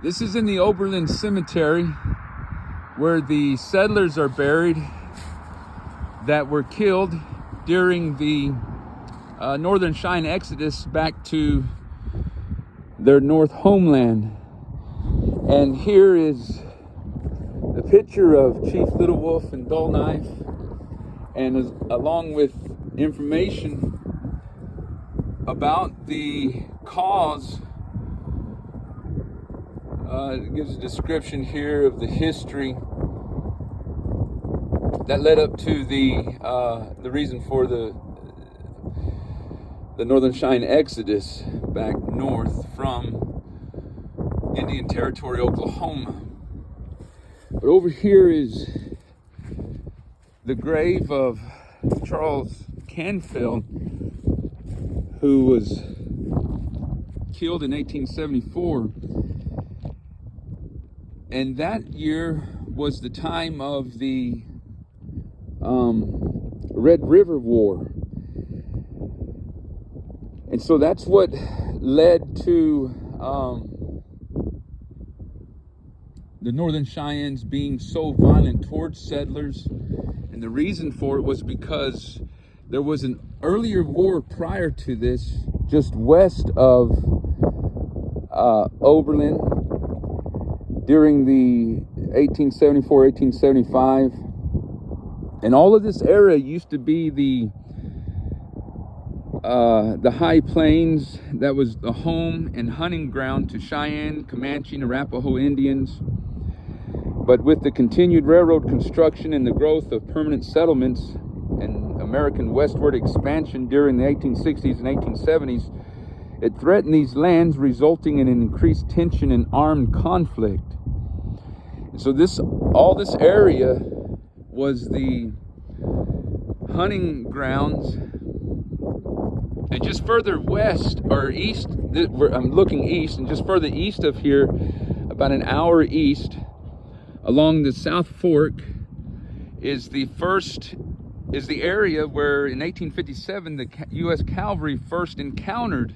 This is in the Oberlin cemetery where the settlers are buried that were killed during the Northern Cheyenne exodus back to their north homeland. And here is the picture of Chief Little Wolf and Dull Knife, and along with information about the cause. It gives a description here of the history that led up to the reason for the Northern Cheyenne exodus back north from Indian Territory, Oklahoma. But over here is the grave of Charles Canfield, who was killed in 1874. And that year was the time of the Red River War. And so that's what led to the Northern Cheyennes being so violent towards settlers. And the reason for it was because there was an earlier war prior to this, just west of Oberlin, during the 1874-1875. And all of this area used to be the high plains that was the home and hunting ground to Cheyenne, Comanche, and Arapaho Indians. But with the continued railroad construction and the growth of permanent settlements and American westward expansion during the 1860s and 1870s, it threatened these lands, resulting in an increased tension and armed conflict. And so all this area was the hunting grounds. And just further west or east, I'm looking east, and just further east of here, about an hour east, along the South Fork, is the area where in 1857 the U.S. Cavalry first encountered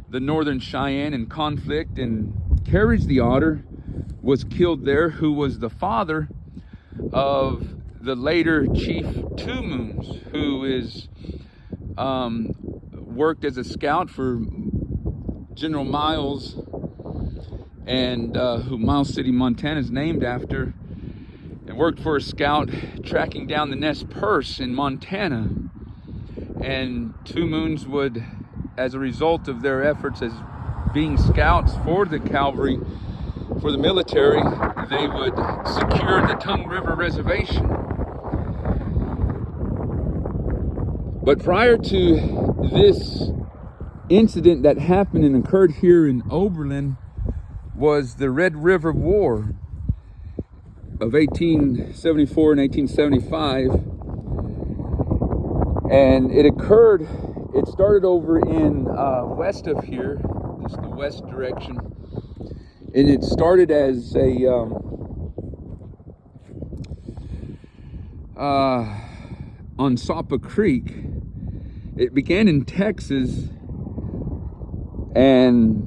the Northern Cheyenne in conflict, and Carriage the Otter was killed there, who was the father of the later Chief Two Moons, who is worked as a scout for General Miles, and who Miles City, Montana is named after, and worked for a scout tracking down the Nez Perce in Montana. And Two Moons would, as a result of their efforts as being scouts for the cavalry, for the military, they would secure the Tongue River Reservation. But prior to this incident that happened and occurred here in Oberlin was the Red River War of 1874 and 1875. And it started over in west of here, this is the west direction. And it started as a on Sapa Creek. It began in Texas and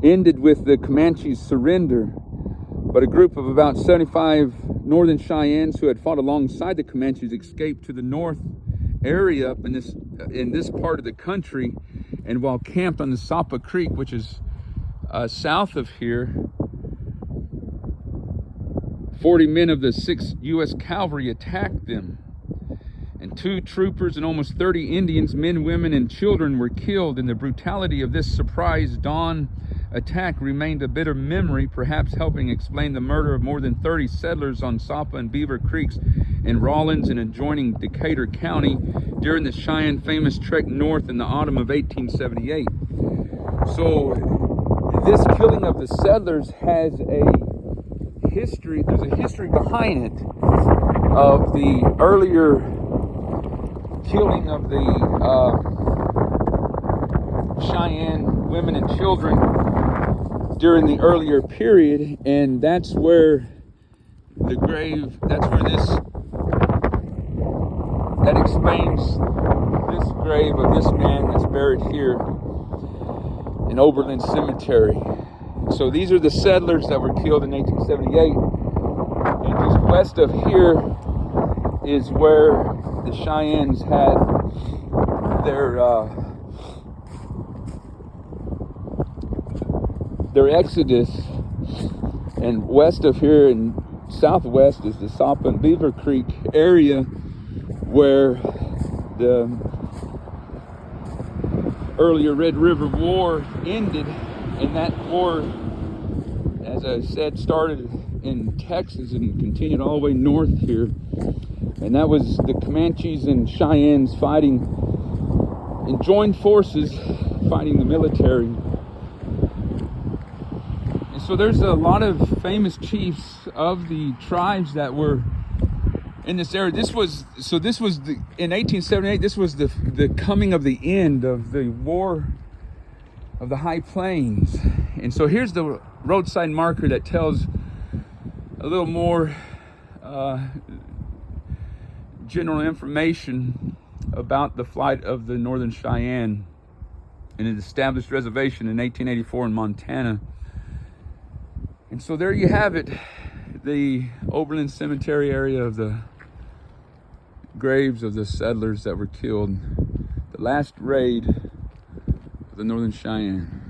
ended with the Comanche's surrender. But a group of about 75 Northern Cheyennes who had fought alongside the Comanches escaped to the north area up in this part of the country, and while camped on the Sapa Creek, which is south of here, 40 men of the 6th U.S. Cavalry attacked them. And 2 troopers and almost 30 Indians, men, women, and children were killed. And the brutality of this surprise dawn attack remained a bitter memory, perhaps helping explain the murder of more than 30 settlers on Sapa and Beaver Creeks in Rawlins and adjoining Decatur County during the Cheyenne famous trek north in the autumn of 1878. So this killing of the settlers has a history, there's a history behind it of the earlier killing of the Cheyenne women and children during the earlier period, and that's where that explains this grave of this man that's buried here in Oberlin Cemetery. So these are the settlers that were killed in 1878. And just west of here is where the Cheyennes had their exodus. And west of here and southwest is the Sapa and Beaver Creek area where the earlier Red River War ended. And that war, as I said, started in Texas and continued all the way north here. And that was the Comanches and Cheyennes fighting in joined forces, fighting the military. And so there's a lot of famous chiefs of the tribes that were in this area. In 1878, this was the coming of the end of the War of the High Plains. And so here's the roadside marker that tells a little more general information about the flight of the Northern Cheyenne and an established reservation in 1884 in Montana. And so there you have it, the Oberlin Cemetery area of the graves of the settlers that were killed, the last raid of the Northern Cheyenne.